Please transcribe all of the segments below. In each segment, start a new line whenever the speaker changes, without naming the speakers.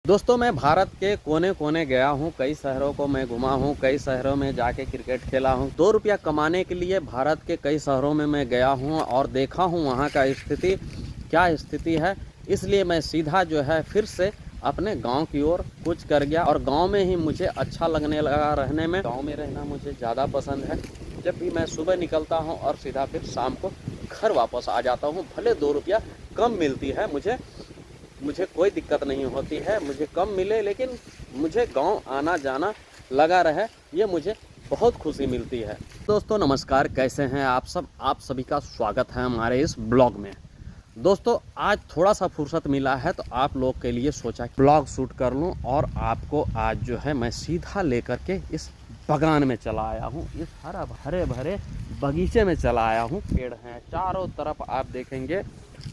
दोस्तों मैं भारत के कोने कोने गया हूँ, कई शहरों को मैं घुमा हूँ, कई शहरों में जाके क्रिकेट खेला हूँ। 2 रुपया कमाने के लिए भारत के कई शहरों में मैं गया हूँ और देखा हूँ वहाँ का स्थिति क्या स्थिति है। इसलिए मैं सीधा जो है फिर से अपने गांव की ओर कूच कर गया और गांव में ही मुझे अच्छा लगने लगा रहने में। गांव में रहना मुझे ज़्यादा पसंद है। जब भी मैं सुबह निकलता हूँ और सीधा फिर शाम को घर वापस आ जाता हूँ। भले 2 रुपया कम मिलती है, मुझे कोई दिक्कत नहीं होती है, मुझे कम मिले लेकिन मुझे गांव आना जाना लगा रहे, ये मुझे बहुत खुशी मिलती है। दोस्तों नमस्कार, कैसे हैं आप सब? आप सभी का स्वागत है हमारे इस ब्लॉग में। दोस्तों आज थोड़ा सा फुर्सत मिला है तो आप लोग के लिए सोचा कि ब्लॉग शूट कर लूं और आपको आज जो है मैं सीधा लेकर के इस बागान में चला आया हूं, इस हरे भरे बगीचे में चला आया हूं। पेड़ हैं चारों तरफ, आप देखेंगे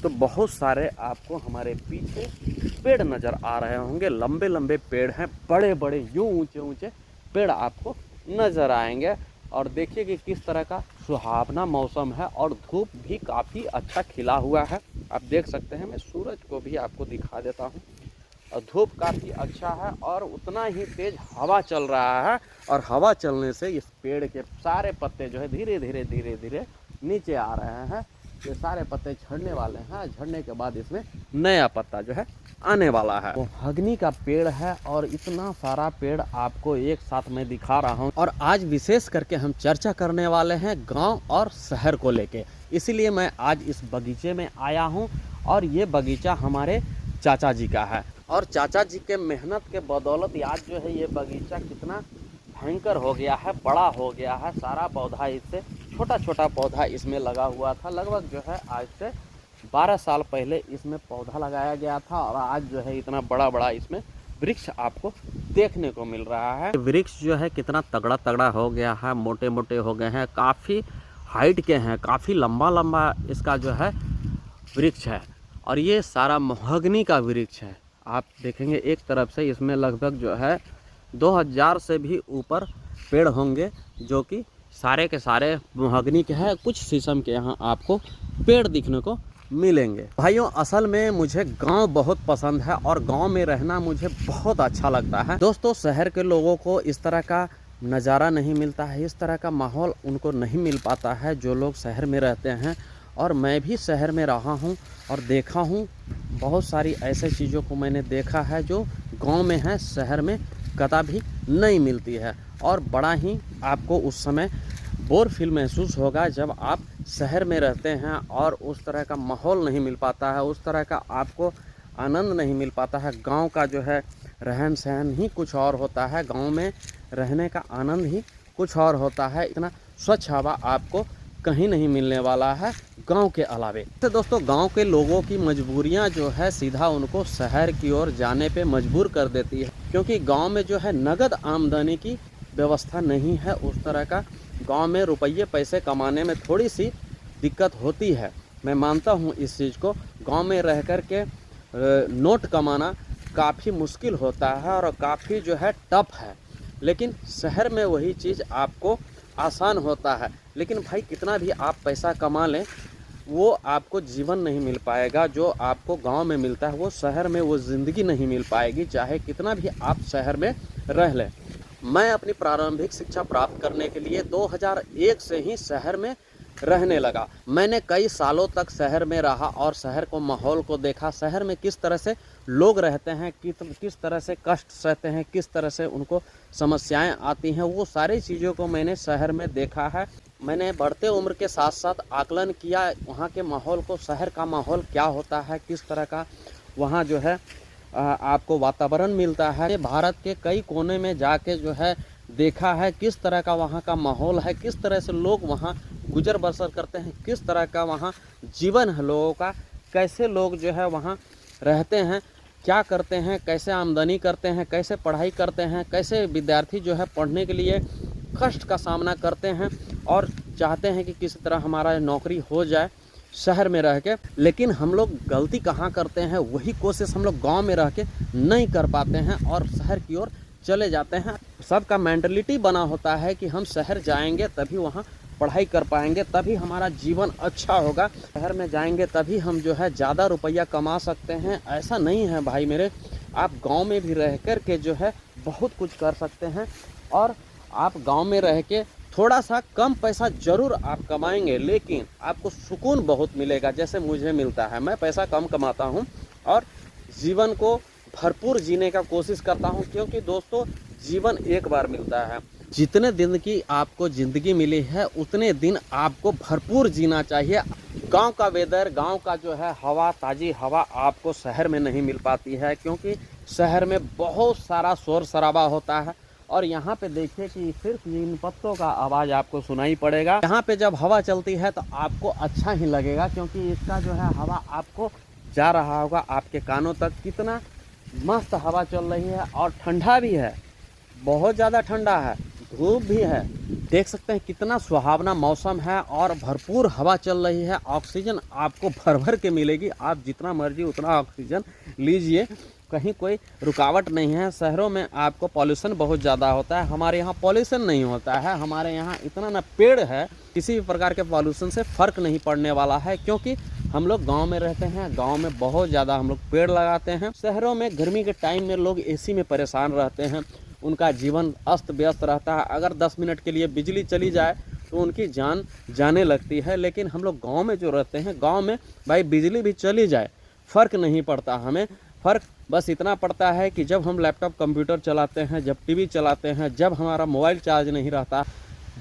तो बहुत सारे आपको हमारे पीछे पेड़ नज़र आ रहे होंगे। लंबे लंबे पेड़ हैं, बड़े बड़े यूं ऊंचे ऊंचे पेड़ आपको नज़र आएंगे। और देखिए कि किस तरह का सुहावना मौसम है और धूप भी काफ़ी अच्छा खिला हुआ है। आप देख सकते हैं, मैं सूरज को भी आपको दिखा देता हूं। और धूप काफ़ी अच्छा है और उतना ही तेज़ हवा चल रहा है और हवा चलने से इस पेड़ के सारे पत्ते जो है धीरे धीरे नीचे आ रहे हैं। ये सारे पत्ते झड़ने वाले हैं, झड़ने के बाद इसमें नया पत्ता जो है आने वाला है। वो हगनी का पेड़ है और इतना सारा पेड़ आपको एक साथ में दिखा रहा हूँ। और आज विशेष करके हम चर्चा करने वाले हैं गांव और शहर को लेके, इसीलिए मैं आज इस बगीचे में आया हूँ। और ये बगीचा हमारे चाचा जी का है और चाचा जी के मेहनत के बदौलत आज जो है ये बगीचा कितना भयंकर हो गया है, बड़ा हो गया है। सारा पौधा इससे छोटा छोटा पौधा इसमें लगा हुआ था। लगभग जो है आज से 12 साल पहले इसमें पौधा लगाया गया था और आज जो है इतना बड़ा बड़ा इसमें वृक्ष आपको देखने को मिल रहा है। वृक्ष जो है कितना तगड़ा तगड़ा हो गया है, मोटे मोटे हो गए हैं, काफ़ी हाइट के हैं, काफ़ी लंबा लंबा इसका जो है वृक्ष है। और ये सारा महोगनी का वृक्ष है। आप देखेंगे एक तरफ से इसमें लगभग जो है 2000 से भी ऊपर पेड़ होंगे जो कि सारे के सारे महोगनी के हैं। कुछ शीशम के यहाँ आपको पेड़ दिखने को मिलेंगे। भाइयों असल में मुझे गांव बहुत पसंद है और गांव में रहना मुझे बहुत अच्छा लगता है। दोस्तों शहर के लोगों को इस तरह का नज़ारा नहीं मिलता है, इस तरह का माहौल उनको नहीं मिल पाता है जो लोग शहर में रहते हैं। और मैं भी शहर में रहा हूँ और देखा हूँ, बहुत सारी ऐसे चीज़ों को मैंने देखा है जो गाँव में है, शहर में कतई नहीं मिलती है। और बड़ा ही आपको उस समय बोर फील महसूस होगा जब आप शहर में रहते हैं और उस तरह का माहौल नहीं मिल पाता है, उस तरह का आपको आनंद नहीं मिल पाता है। गांव का जो है रहन सहन ही कुछ और होता है, गांव में रहने का आनंद ही कुछ और होता है। इतना स्वच्छ हवा आपको कहीं नहीं मिलने वाला है गांव के अलावे। तो दोस्तों गांव के लोगों की मजबूरियां जो है सीधा उनको शहर की ओर जाने पे मजबूर कर देती है, क्योंकि गांव में जो है नगद आमदनी की व्यवस्था नहीं है उस तरह का। गांव में रुपये पैसे कमाने में थोड़ी सी दिक्कत होती है, मैं मानता हूं इस चीज़ को। गांव में रह कर के नोट कमाना काफ़ी मुश्किल होता है और काफ़ी जो है टफ है, लेकिन शहर में वही चीज़ आपको आसान होता है। लेकिन भाई कितना भी आप पैसा कमा लें वो आपको जीवन नहीं मिल पाएगा जो आपको गांव में मिलता है, वो शहर में वो ज़िंदगी नहीं मिल पाएगी, चाहे कितना भी आप शहर में रह लें। मैं अपनी प्रारंभिक शिक्षा प्राप्त करने के लिए 2001 से ही शहर में रहने लगा। मैंने कई सालों तक शहर में रहा और शहर को माहौल को देखा, शहर में किस तरह से लोग रहते हैं, किस तरह से कष्ट सहते हैं, किस तरह से उनको समस्याएं आती हैं, वो सारी चीज़ों को मैंने शहर में देखा है। मैंने बढ़ते उम्र के साथ साथ आकलन किया वहाँ के माहौल को, शहर का माहौल क्या होता है, किस तरह का वहाँ जो है आपको वातावरण मिलता है। भारत के कई कोने में जाके जो है देखा है किस तरह का वहाँ का माहौल है, किस तरह से लोग वहाँ गुजर बसर करते हैं, किस तरह का वहाँ जीवन है लोगों का, कैसे लोग जो है वहाँ रहते हैं, क्या करते हैं, कैसे आमदनी करते हैं, कैसे पढ़ाई करते हैं, कैसे विद्यार्थी जो है पढ़ने के लिए कष्ट का सामना करते हैं और चाहते हैं कि किसी तरह हमारा नौकरी हो जाए शहर में रह के। लेकिन हम लोग गलती कहाँ करते हैं, वही कोशिश हम लोग गांव में रह के नहीं कर पाते हैं और शहर की ओर चले जाते हैं। सबका मेंटलिटी बना होता है कि हम शहर जाएंगे तभी वहाँ पढ़ाई कर पाएंगे, तभी हमारा जीवन अच्छा होगा, शहर में जाएंगे तभी हम जो है ज़्यादा रुपया कमा सकते हैं। ऐसा नहीं है भाई मेरे, आप गांव में भी रह कर के जो है बहुत कुछ कर सकते हैं। और आप गांव में रह के थोड़ा सा कम पैसा ज़रूर आप कमाएंगे, लेकिन आपको सुकून बहुत मिलेगा, जैसे मुझे मिलता है। मैं पैसा कम कमाता हूं और जीवन को भरपूर जीने का कोशिश करता हूं, क्योंकि दोस्तों जीवन एक बार मिलता है। जितने दिन की आपको ज़िंदगी मिली है उतने दिन आपको भरपूर जीना चाहिए। गांव का वेदर, गांव का जो है हवा, ताज़ी हवा आपको शहर में नहीं मिल पाती है, क्योंकि शहर में बहुत सारा शोर शराबा होता है। और यहाँ पे देखिए कि सिर्फ इन पत्तों का आवाज़ आपको सुनाई पड़ेगा। यहाँ पे जब हवा चलती है तो आपको अच्छा ही लगेगा, क्योंकि इसका जो है हवा आपको जा रहा होगा आपके कानों तक। कितना मस्त हवा चल रही है और ठंडा भी है, बहुत ज़्यादा ठंडा है, धूप भी है। देख सकते हैं कितना सुहावना मौसम है और भरपूर हवा चल रही है। ऑक्सीजन आपको भर भर के मिलेगी, आप जितना मर्जी उतना ऑक्सीजन लीजिए, कहीं कोई रुकावट नहीं है। शहरों में आपको पॉल्यूशन बहुत ज़्यादा होता है, हमारे यहाँ पॉल्यूशन नहीं होता है। हमारे यहाँ इतना ना पेड़ है, किसी भी प्रकार के पॉल्यूशन से फ़र्क नहीं पड़ने वाला है, क्योंकि हम लोग गांव में रहते हैं। गांव में बहुत ज़्यादा हम लोग पेड़ लगाते हैं। शहरों में गर्मी के टाइम में लोग एसी में परेशान रहते हैं, उनका जीवन अस्त व्यस्त रहता है। अगर 10 मिनट के लिए बिजली चली जाए तो उनकी जान जाने लगती है। लेकिन हम लोग गांव में जो रहते हैं, गांव में भाई बिजली भी चली जाए फ़र्क नहीं पड़ता हमें। फ़र्क बस इतना पड़ता है कि जब हम लैपटॉप कंप्यूटर चलाते हैं, जब टीवी चलाते हैं, जब हमारा मोबाइल चार्ज नहीं रहता,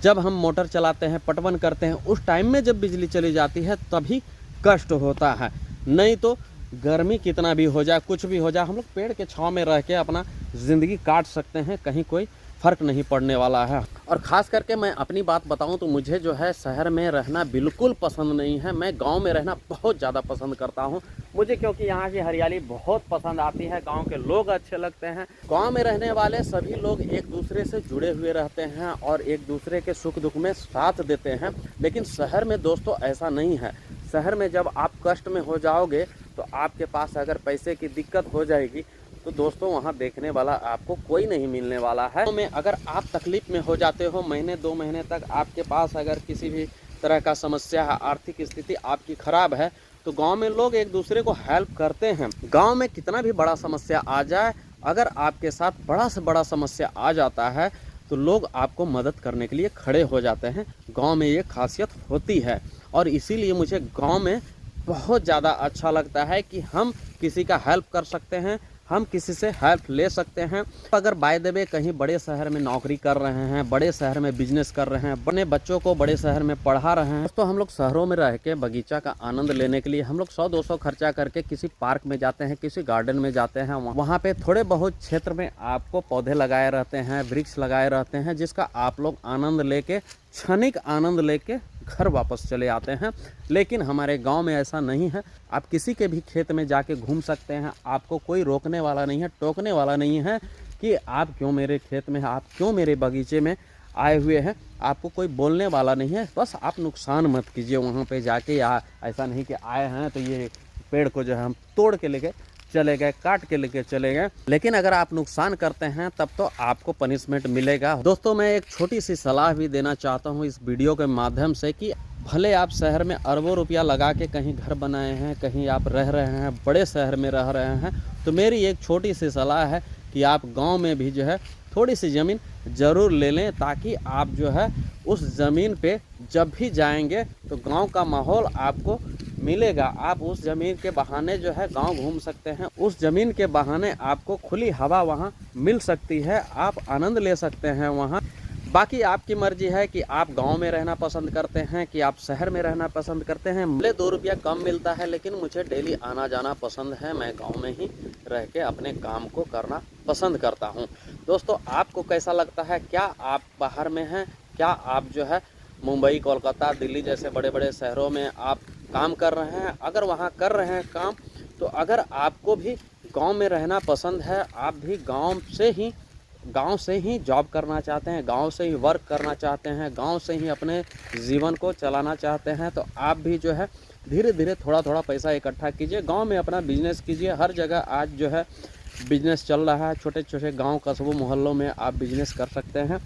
जब हम मोटर चलाते हैं, पटवन करते हैं, उस टाइम में जब बिजली चली जाती है तभी कष्ट होता है। नहीं तो गर्मी कितना भी हो जाए, कुछ भी हो जाए, हम लोग पेड़ के छांव में रह के अपना ज़िंदगी काट सकते हैं, कहीं कोई फ़र्क नहीं पड़ने वाला है। और ख़ास करके मैं अपनी बात बताऊं तो मुझे जो है शहर में रहना बिल्कुल पसंद नहीं है। मैं गांव में रहना बहुत ज़्यादा पसंद करता हूं मुझे, क्योंकि यहाँ की हरियाली बहुत पसंद आती है, गांव के लोग अच्छे लगते हैं। गांव में रहने वाले सभी लोग एक दूसरे से जुड़े हुए रहते हैं और एक दूसरे के सुख दुख में साथ देते हैं। लेकिन शहर में दोस्तों ऐसा नहीं है। शहर में जब आप कष्ट में हो जाओगे तो आपके पास अगर पैसे की दिक्कत हो जाएगी तो दोस्तों वहाँ देखने वाला आपको कोई नहीं मिलने वाला है। में अगर आप तकलीफ़ में हो जाते हो, महीने 2 महीने तक आपके पास अगर किसी भी तरह का समस्या है, आर्थिक स्थिति आपकी ख़राब है, तो गांव में लोग एक दूसरे को हेल्प करते हैं। गांव में कितना भी बड़ा समस्या आ जाए, अगर आपके साथ बड़ा से बड़ा समस्या आ जाता है तो लोग आपको मदद करने के लिए खड़े हो जाते हैं। गांव में ये खासियत होती है और इसीलिए मुझे गांव में बहुत ज़्यादा अच्छा लगता है कि हम किसी का हेल्प कर सकते हैं, हम किसी से हेल्प ले सकते हैं। अगर बाय द वे कहीं बड़े शहर में नौकरी कर रहे हैं, बड़े शहर में बिजनेस कर रहे हैं, अपने बच्चों को बड़े शहर में पढ़ा रहे हैं, तो हम लोग शहरों में रह के बगीचा का आनंद लेने के लिए हम लोग 100-200 खर्चा करके किसी पार्क में जाते हैं, किसी गार्डन में जाते हैं। वहाँ पे थोड़े बहुत क्षेत्र में आपको पौधे लगाए रहते हैं, वृक्ष लगाए रहते हैं, जिसका आप लोग आनंद लेके, क्षणिक आनंद लेके घर वापस चले आते हैं। लेकिन हमारे गांव में ऐसा नहीं है। आप किसी के भी खेत में जाके घूम सकते हैं, आपको कोई रोकने वाला नहीं है, टोकने वाला नहीं है कि आप क्यों मेरे खेत में, आप क्यों मेरे बगीचे में आए हुए हैं। आपको कोई बोलने वाला नहीं है। बस आप नुकसान मत कीजिए वहाँ पे जाके, या ऐसा नहीं कि आए हैं तो ये पेड़ को जो है हम तोड़ के लेके चले गए, काट के लेके चले गए। लेकिन अगर आप नुकसान करते हैं तब तो आपको पनिशमेंट मिलेगा। दोस्तों मैं एक छोटी सी सलाह भी देना चाहता हूं इस वीडियो के माध्यम से कि भले आप शहर में अरबों रुपया लगा के कहीं घर बनाए हैं, कहीं आप रह रहे हैं, बड़े शहर में रह रहे हैं, तो मेरी एक छोटी सी सलाह है कि आप गाँव में भी जो है थोड़ी सी ज़मीन ज़रूर ले लें, ताकि आप जो है उस ज़मीन पे जब भी जाएंगे तो गांव का माहौल आपको मिलेगा। आप उस ज़मीन के बहाने जो है गांव घूम सकते हैं, उस ज़मीन के बहाने आपको खुली हवा वहां मिल सकती है, आप आनंद ले सकते हैं वहां। बाकी आपकी मर्जी है कि आप गांव में रहना पसंद करते हैं कि आप शहर में रहना पसंद करते हैं। भले 2 रुपया कम मिलता है, लेकिन मुझे डेली आना जाना पसंद है। मैं गांव में ही रह के अपने काम को करना पसंद करता हूं। दोस्तों आपको कैसा लगता है? क्या आप बाहर में हैं? क्या आप जो है मुंबई, कोलकाता, दिल्ली जैसे बड़े बड़े शहरों में आप काम कर रहे हैं? अगर वहाँ कर रहे हैं काम, तो अगर आपको भी गांव में रहना पसंद है, आप भी गांव से ही जॉब करना चाहते हैं, गांव से ही वर्क करना चाहते हैं, गांव से ही अपने जीवन को चलाना चाहते हैं, तो आप भी जो है धीरे धीरे थोड़ा थोड़ा पैसा इकट्ठा कीजिए, गांव में अपना बिजनेस कीजिए। हर जगह आज जो है बिजनेस चल रहा है, छोटे छोटे गांव, कस्बों, मोहल्लों में आप बिजनेस कर सकते हैं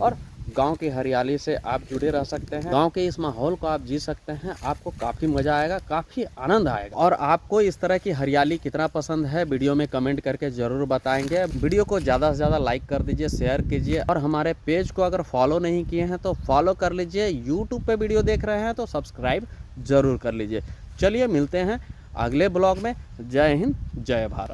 और गांव की हरियाली से आप जुड़े रह सकते हैं, गांव के इस माहौल को आप जी सकते हैं। आपको काफ़ी मज़ा आएगा, काफ़ी आनंद आएगा। और आपको इस तरह की हरियाली कितना पसंद है वीडियो में कमेंट करके ज़रूर बताएंगे। वीडियो को ज़्यादा से ज़्यादा लाइक कर दीजिए, शेयर कीजिए, और हमारे पेज को अगर फॉलो नहीं किए हैं तो फॉलो कर लीजिए। यूट्यूब पे वीडियो देख रहे हैं तो सब्सक्राइब ज़रूर कर लीजिए। चलिए मिलते हैं अगले ब्लॉग में। जय हिंद, जय भारत।